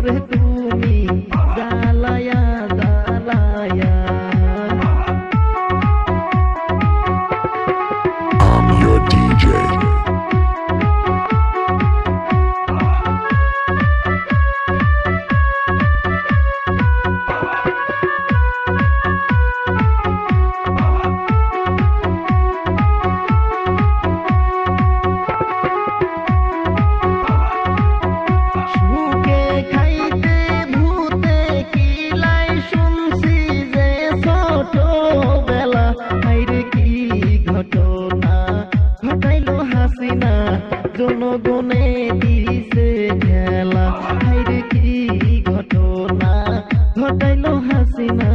ওরে তুমি জ্বালায়া জ্বালায়া। I'm your DJ. সুখে খাইতে ভূতে কিলাই শুনছি যে ছোটবেলা, হাইরে কি ঘটনা ঘটাইলো হাসিনা জনগণে দিছে খেলা। হাইরে কি ঘটনা ঘটাইলো হাসিনা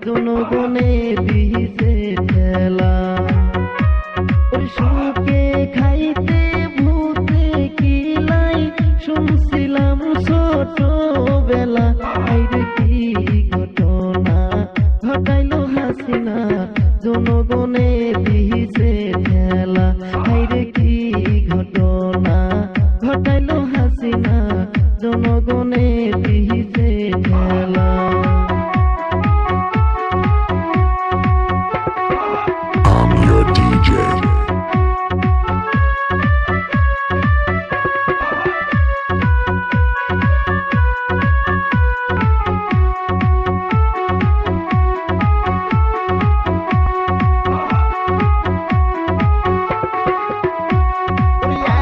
জনগণে দিছে খেলা। ওই সুখে খাইতে ভূতে কিলাই শুনছিলাম ছোটবেলা, হাইরে কি ঘটনা ঘটাইলো হাসিনা জনগণে দিছে খেলা। হাইরে কি ঘটনা ঘটাইলো হাসিনা জনগণে দিছে খেলা। I'm your DJ.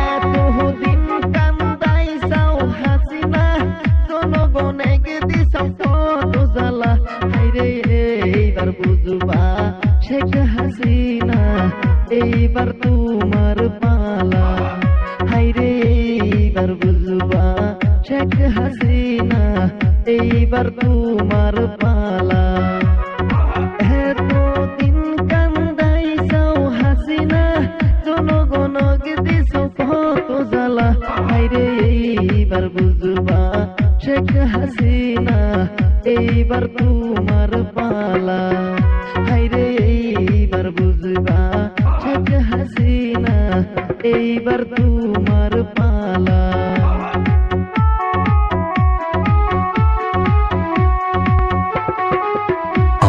এতদিন কান্দাইছাও হাসিনা জনগণে দিছাও কত জ্বালা। হাইরে এইবার বুঝবা শেখ হাসিনা এইবার তোমার পালা। হাইরে এইবার বুঝবা শেখ হাসিনা এইবার তোমার পালা। এতদিন কান্দাইছাও হাসিনা জনগণকে দিছাও কত জ্বালা। হাইরে এইবার বুঝবা শেখ হাসিনা এইবার তোমার পালা। হাইরে এইবার বুঝবা শেখ হাসিনা এইবার তোমার পালা।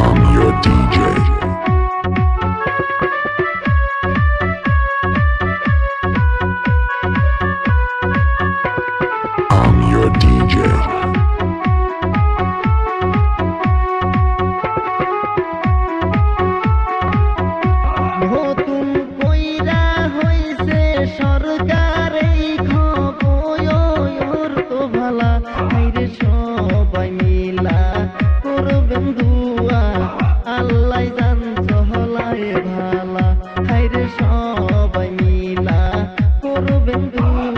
I'm your DJ. I'm your DJ. নতুন কইরা হইছে সরকার এই খবর তো ভালা। হাইরে সবাই মিলা করবেন দুয়া, আল্লাহ জান চহলায় ভালা। হাইরে সবাই মিলা করবেন দুয়া,